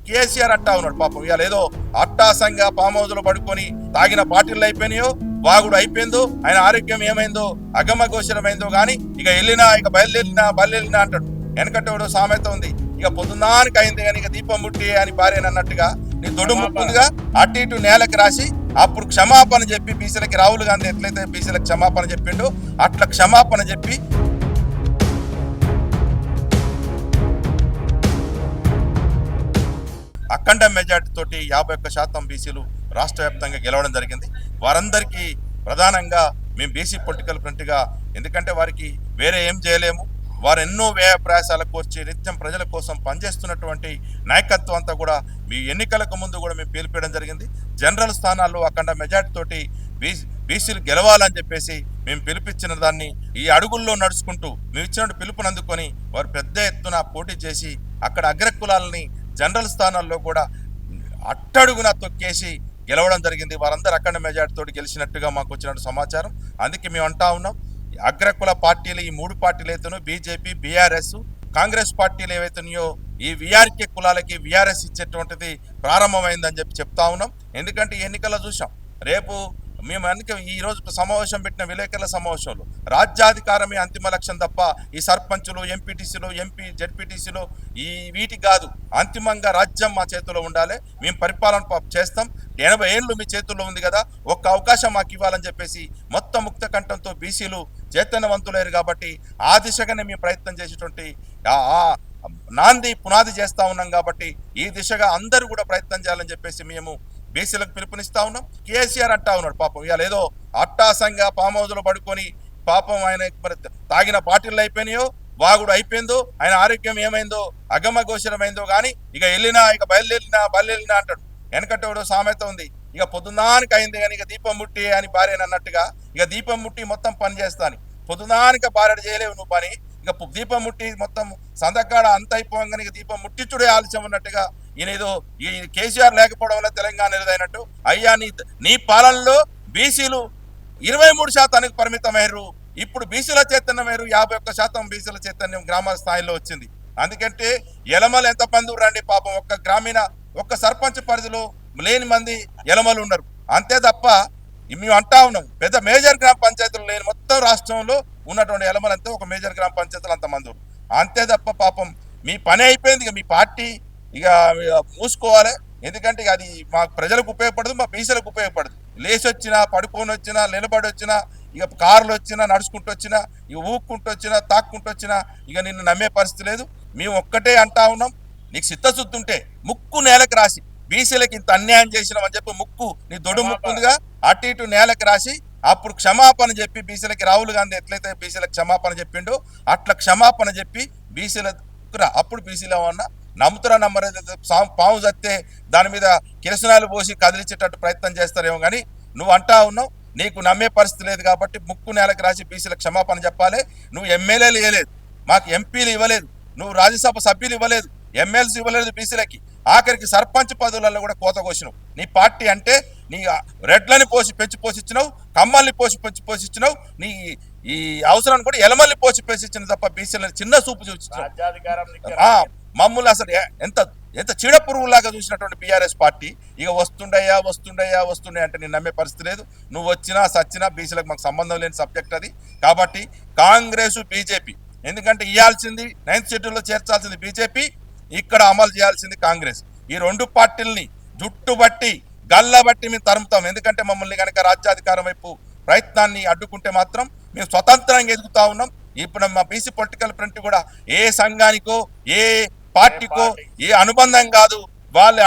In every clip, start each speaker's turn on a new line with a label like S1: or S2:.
S1: కేసీఆర్ అంటా ఉన్నాడు పాపం. ఇవాళ ఏదో అట్టాసంగా ఫామ్ హౌస్ లో పడుకొని తాగిన బాటిల్ అయిపోయినాయో, వాగుడు అయిపోయిందో, ఆయన ఆరోగ్యం ఏమైందో అగమ గోచరమైందో గాని ఇక బయలుదేరినా అంటాడు. వెనకటోడు సామెత ఉంది, ఇక పొద్దున్నానికి అయింది కానీ ఇక దీపం ముట్టి అని భార్య అన్నట్టుగా నీ దొడు ముక్కుందిగా అటు ఇటు నేలకి రాసి అప్పుడు క్షమాపణ చెప్పి బీసీలకి రాహుల్ గాంధీ ఎట్లయితే బీసీలకు క్షమాపణ చెప్పిండో అట్లా క్షమాపణ చెప్పి అఖండ మెజార్టీ తోటి 51% బీసీలు రాష్ట్ర వ్యాప్తంగా గెలవడం జరిగింది. వారందరికీ ప్రధానంగా మేము బీసీ పొలిటికల్ ఫ్రంట్గా, ఎందుకంటే వారికి వేరే ఏం చేయలేము, వారు ఎన్నో వ్యయ ప్రయాసాలకు వచ్చి నిత్యం ప్రజల కోసం పనిచేస్తున్నటువంటి నాయకత్వం అంతా కూడా మీ ఎన్నికలకు ముందు కూడా మేము పిలిపించడం జరిగింది. జనరల్ స్థానాల్లో అఖండ మెజార్టీ తోటి బీసీలు గెలవాలని చెప్పేసి మేము పిలిపించిన దాన్ని ఈ అడుగుల్లో నడుచుకుంటూ మేము ఇచ్చిన పిలుపుని అందుకొని వారు పెద్ద ఎత్తున పోటీ చేసి అక్కడ అగ్రకులాలని జనరల్ స్థానాల్లో కూడా అట్టడుగున తొక్కేసి గెలవడం జరిగింది. వారందరూ అఖండ మెజార్టీ తోటి గెలిచినట్టుగా మాకు వచ్చినట్టు సమాచారం. అందుకే మేము అంటా ఉన్నాం, అగ్రకుల పార్టీలు ఈ 3 పార్టీలు అయితేనో బీజేపీ, బీఆర్ఎస్, కాంగ్రెస్ పార్టీలు ఏవైతున్నాయో ఈ వీఆర్కే కులాలకి వీఆర్ఎస్ ఇచ్చేటువంటిది ప్రారంభమైందని చెప్తా ఉన్నాం. ఎందుకంటే ఎన్నికల్లో చూసాం. రేపు మేము అందుకే ఈ రోజు సమావేశం పెట్టిన విలేకరుల సమావేశంలో రాజ్యాధికారమే అంతిమ లక్ష్యం తప్ప ఈ సర్పంచులు, ఎంపీటీసీలు, జెడ్పీటీసీలు ఈ వీటికి కాదు. అంతిమంగా రాజ్యం మా చేతిలో ఉండాలి, మేము పరిపాలన చేస్తాం, 80 ఏళ్ళు మీ చేతుల్లో ఉంది కదా, ఒక్క అవకాశం మాకు ఇవ్వాలని చెప్పేసి మొత్తం ముక్త కంఠంతో బీసీలు చైతన్యవంతులేరు. కాబట్టి ఆ దిశగానే మేము ప్రయత్నం చేసేటువంటి నాంది పునాది చేస్తా ఉన్నాం. కాబట్టి ఈ దిశగా అందరూ కూడా ప్రయత్నం చేయాలని చెప్పేసి మేము బీసీలకు పిలుపునిస్తా ఉన్నాం. కేసీఆర్ అంటా ఉన్నాడు పాపం. ఇవాళ ఏదో అట్టాసంగా ఫామ్ హౌస్ లో పడుకొని పాపం ఆయన తాగిన బాటిల్ అయిపోయినాయో, వాగుడు అయిపోయిందో, ఆయన ఆరోగ్యం ఏమైందో అగమ గోచరమైందో గాని ఇక బయలుదేరినా అంటాడు. వెనకటోడు సామెత ఉంది, ఇక పొద్దున్నానికి అయింది కానీ ఇక దీపం ముట్టి అని భార్య అన్నట్టుగా ఇక దీపం ముట్టి మొత్తం పని చేస్తాను. పొద్దునానిక భార్య చేయలేవు నువ్వు పని, ఇక దీపం ముట్టి మొత్తం సందకాడ అంత అయిపోగానే ఇక దీపం ముట్టించుడే ఆలస్యం ఉన్నట్టుగా ఈయన ఏదో ఈ కేసీఆర్ లేకపోవడం వల్ల తెలంగాణ ఎదురైనట్టు. అయ్యా నీ పాలనలో బీసీలు 23% పరిమితమయ్యారు. ఇప్పుడు బీసీల చైతన్యం వేరు, 51% బీసీల చైతన్యం గ్రామ స్థాయిలో వచ్చింది. అందుకంటే ఎలమలు ఎంత మంది రండి పాపం, ఒక్క సర్పంచ్ పరిధిలో లేని మంది ఎలమలు ఉన్నారు. అంతే తప్ప మేము అంటా ఉన్నాం, పెద్ద మేజర్ గ్రామ పంచాయతీలు లేని మొత్తం రాష్ట్రంలో ఉన్నటువంటి ఎలమలు అంతా ఒక మేజర్ గ్రామ పంచాయతీలు అంతమంది. అంతే తప్ప పాపం మీ పని అయిపోయింది, ఇక మీ పార్టీ ఇక మూసుకోవాలి. ఎందుకంటే అది మా ప్రజలకు ఉపయోగపడదు, మా బీసీలకు ఉపయోగపడదు. లేచి వచ్చినా, పడుకొని వచ్చినా, నిలబడి వచ్చినా, ఇక కార్లు వచ్చినా, నడుచుకుంటూ వచ్చినా, ఇక ఊక్కుంటూ వచ్చినా, తాక్కుంటూ వచ్చినా ఇక నిన్ను నమ్మే పరిస్థితి లేదు. మేము ఒక్కటే అంటా ఉన్నాం, నీకు చిత్తశుద్ధి ఉంటే ముక్కు నేలకు రాసి బీసీలకు ఇంత అన్యాయం చేసినామని చెప్పి నీ దొడు ముక్కుందిగా అటు ఇటు నేలకు రాసి అప్పుడు క్షమాపణ చెప్పి బీసీలకి రాహుల్ గాంధీ ఎట్లయితే బీసీలకు క్షమాపణ చెప్పిండో అట్లా క్షమాపణ చెప్పి బీసీలకు అప్పుడు బీసీలు ఏమన్నా నమ్ముతురా నమ్మరు, పాము చస్తే దాని మీద కిరసనాలు పోసి కదిలించేటట్టు ప్రయత్నం చేస్తారేమో. కానీ నువ్వు అంటా ఉన్నావు, నీకు నమ్మే పరిస్థితి లేదు కాబట్టి ముక్కు నేలకు రాసి బీసీలకు క్షమాపణ చెప్పాలి. నువ్వు ఎమ్మెల్యేలు ఇవ్వలేదు, మాకు ఎంపీలు ఇవ్వలేదు, నువ్వు రాజ్యసభ సభ్యులు ఇవ్వలేదు, ఎమ్మెల్సీ ఇవ్వలేదు బీసీలకి, ఆఖరికి సర్పంచ్ పదవులలో కూడా కోత కోసినావు. నీ పార్టీ అంటే నీ రెడ్లని పెంచి పోషించినావు, కమ్మల్ని పెంచి పోషించినావు, నీ ఈ అవసరాన్ని కూడా ఎలమల్ని పోషించిన తప్ప బీసీలను చిన్న చూపు చూపించినావు. మమ్మల్ని అసలు ఎంత చీడ పురుగులాగా చూసినటువంటి బీఆర్ఎస్ పార్టీ ఇక వస్తుండయా అంటే నేను నమ్మే పరిస్థితి లేదు. నువ్వు వచ్చినా సచ్చినా బీసీలకు మాకు సంబంధం లేని సబ్జెక్ట్ అది. కాబట్టి కాంగ్రెస్, బీజేపీ, ఎందుకంటే ఇవ్వాల్సింది 9th షెడ్యూల్లో చేర్చాల్సింది బీజేపీ, ఇక్కడ అమలు చేయాల్సింది కాంగ్రెస్. ఈ 2 పార్టీలని జుట్టుబట్టి గల్లబట్టి మేము తరుముతాం. ఎందుకంటే మమ్మల్ని కనుక రాజ్యాధికారం వైపు ప్రయత్నాన్ని అడ్డుకుంటే మాత్రం మేము స్వతంత్రంగా ఎదుగుతా ఉన్నాం. ఇప్పుడు మా బీసీ పొలిటికల్ ఫ్రంట్ కూడా ఏ సంఘానికో ఏ పార్టీకో ఏ అనుబంధం కాదు, వాళ్ళ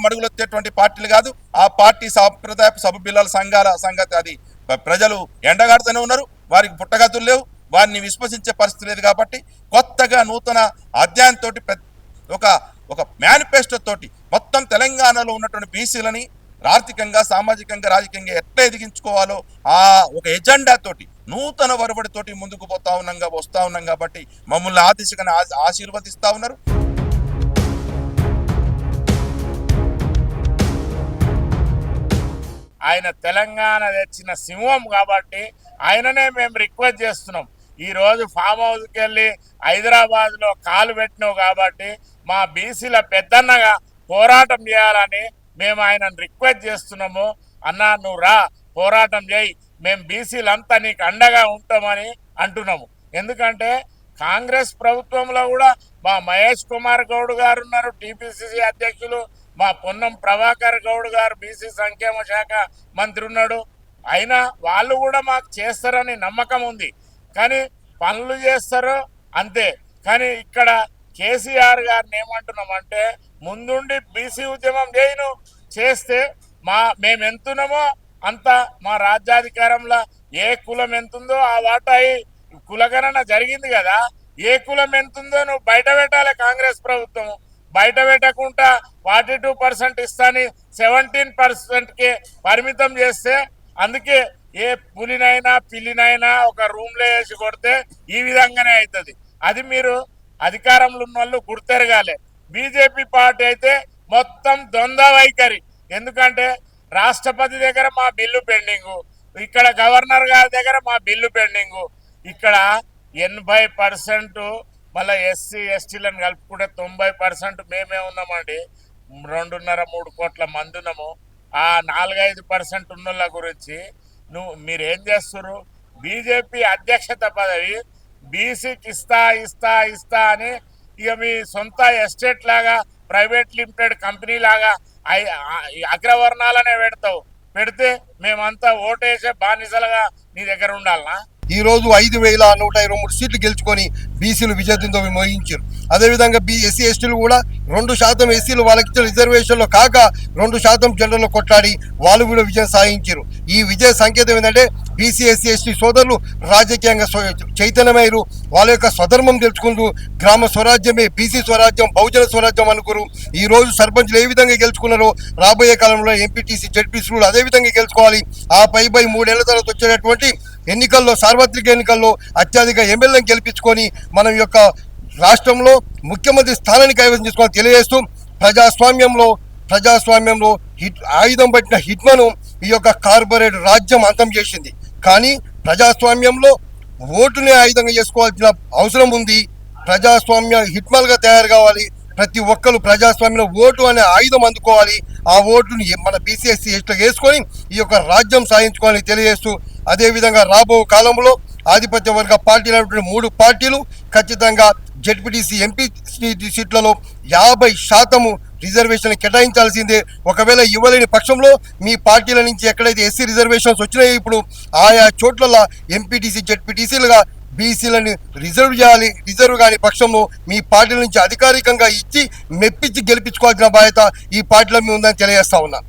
S1: మడుగులు వచ్చేటువంటి పార్టీలు కాదు. ఆ పార్టీ సాంప్రదాయ సభ్యుల సంగతి అది ప్రజలు ఎండగాడుతూనే ఉన్నారు, వారికి పుట్టగతులు లేవు, వారిని విశ్వసించే పరిస్థితి లేదు. కాబట్టి కొత్తగా నూతన అధ్యాయంతో ఒక మేనిఫెస్టో తోటి మొత్తం తెలంగాణలో ఉన్నటువంటి బీసీలని ఆర్థికంగా, సామాజికంగా, రాజకీయంగా ఎట్లా ఎదిగించుకోవాలో ఆ ఒక ఎజెండా తోటి నూతన వరవడితోటి ముందుకు వస్తా ఉన్నాం. కాబట్టి మమ్మల్ని ఆ దిశగా ఆశీర్వదిస్తా ఉన్నారు.
S2: ఆయన తెలంగాణ తెచ్చిన సింహం కాబట్టి ఆయననే మేము రిక్వెస్ట్ చేస్తున్నాం. ఈరోజు ఫామ్ హౌస్కి వెళ్ళి హైదరాబాద్లో కాలు పెట్టినావు కాబట్టి మా బీసీల పెద్దన్నగా పోరాటం చేయాలని మేము ఆయనను రిక్వెస్ట్ చేస్తున్నాము. అన్నా నువ్వు రా, పోరాటం చేయి, మేము బీసీలంతా నీకు అండగా ఉంటామని అంటున్నాము. ఎందుకంటే కాంగ్రెస్ ప్రభుత్వంలో కూడా మా మహేష్ కుమార్ గౌడ్ గారు ఉన్నారు, టీపీసీసీ అధ్యక్షులు, మా పొన్నం ప్రభాకర్ గౌడ్ గారు బీసీ సంక్షేమ శాఖ మంత్రి ఉన్నాడు. అయినా వాళ్ళు కూడా మాకు చేస్తారని నమ్మకం ఉంది. కానీ పనులు చేస్తారు అంతే. కానీ ఇక్కడ కేసీఆర్ గారిని ఏమంటున్నామంటే ముందుండి బీసీ ఉద్యమం చేస్తే మేము ఎంతున్నామో అంత మా రాజ్యాధికారంలో ఏ కులం ఎంతుందో ఆ వాటా కులగణన జరిగింది కదా, ఏ కులం ఎంతుందో నువ్వు బయట పెట్టాలి. కాంగ్రెస్ ప్రభుత్వం బయట పెట్టకుండా 42% ఇస్తాని 17%కి పరిమితం చేస్తే, అందుకే ఏ పులినైనా పిల్లినైనా ఒక రూమ్లో వేసి కొడితే ఈ విధంగానే అవుతుంది. అది మీరు అధికారంలో ఉన్న వాళ్ళు గుర్తెరగాలి. బీజేపీ పార్టీ అయితే మొత్తం ద్వంద్వ వైఖరి. ఎందుకంటే రాష్ట్రపతి దగ్గర మా బిల్లు పెండింగు, ఇక్కడ గవర్నర్ గారి దగ్గర మా బిల్లు పెండింగు. ఇక్కడ 80% మళ్ళీ ఎస్సీ ఎస్టీలను కలుపుకుంటే 90% మేమే ఉన్నామండి. 2.5-3 కోట్ల మంది ఉన్నాము. ఆ 4-5% ఉన్నోళ్ళ గురించి మీరేం చేస్తున్నారు? బీజేపీ అధ్యక్షత పదవి బీసీకి ఇస్తా అని ఇక మీ సొంత ఎస్టేట్ లాగా, ప్రైవేట్ లిమిటెడ్ కంపెనీ లాగా అగ్రవర్ణాలనే పెడితే మేమంతా ఓటేసే బానిసలుగా నీ దగ్గర ఉండాలనా?
S3: ఈ రోజు 5,123 సీట్లు గెలుచుకొని బీసీలు విజయదుందుభి మోగించారు. అదేవిధంగా ఎస్సీ ఎస్టీలు కూడా 2% ఎస్సీలు వాళ్ళకి ఇచ్చిన రిజర్వేషన్లో కాక 2% జనరల్లో కొట్లాడి వాళ్ళు కూడా విజయం సాధించారు. ఈ విజయ సంకేతం ఏంటంటే బీసీ ఎస్సీ ఎస్టీ సోదరులు రాజకీయంగా చైతన్యమయ్యారు. వాళ్ళ యొక్క స్వధర్మం తెలుసుకుంటూ గ్రామ స్వరాజ్యమే బీసీ స్వరాజ్యం, బహుజన స్వరాజ్యం అనుకురు. ఈ రోజు సర్పంచ్లు ఏ విధంగా గెలుచుకున్నారో రాబోయే కాలంలో ఎంపీటీసీ జెడ్పీసీలు అదే విధంగా గెలుచుకోవాలి. ఆ పై 3 ఏళ్ల తర్వాత వచ్చేటటువంటి ఎన్నికల్లో, సార్వత్రిక ఎన్నికల్లో అత్యధిక ఎమ్మెల్యేలను గెలిపించుకొని మనం యొక్క రాష్ట్రంలో ముఖ్యమంత్రి స్థానాన్ని కైవసం చేసుకోవాలని తెలియజేస్తూ ప్రజాస్వామ్యంలో ఆయుధం పట్టిన హిట్మను ఈ యొక్క కార్పొరేట్ రాజ్యం అంతం చేసింది. కానీ ప్రజాస్వామ్యంలో ఓటునే ఆయుధంగా చేసుకోవాల్సిన అవసరం ఉంది. ప్రజాస్వామ్య హిట్మల్గా తయారు కావాలి. ప్రతి ఒక్కరు ప్రజాస్వామ్యంలో ఓటు అనే ఆయుధం అందుకోవాలి. ఆ ఓటుని మన బీసీఎస్సీ ఎస్టీలకు వేసుకొని ఈ యొక్క రాజ్యం సాధించుకోవాలని తెలియజేస్తూ, అదేవిధంగా రాబో కాలంలో ఆధిపత్య వర్గ పార్టీలు అనేటువంటి 3 పార్టీలు ఖచ్చితంగా జెడ్పీటీసీ ఎంపీ సీట్లలో 50% రిజర్వేషన్ కేటాయించాల్సిందే. ఒకవేళ ఇవ్వలేని పక్షంలో మీ పార్టీల నుంచి ఎక్కడైతే ఎస్సీ రిజర్వేషన్స్ వచ్చినాయో ఇప్పుడు ఆయా చోట్ల ఎంపీటీసీ జెడ్పీటీసీలుగా బీసీలను రిజర్వ్ చేయాలి. రిజర్వ్ కాని పక్షంలో మీ పార్టీల నుంచి అధికారికంగా ఇచ్చి మెప్పించి గెలిపించుకోవాల్సిన బాధ్యత ఈ పార్టీల మీద ఉందని తెలియజేస్తా ఉన్నా.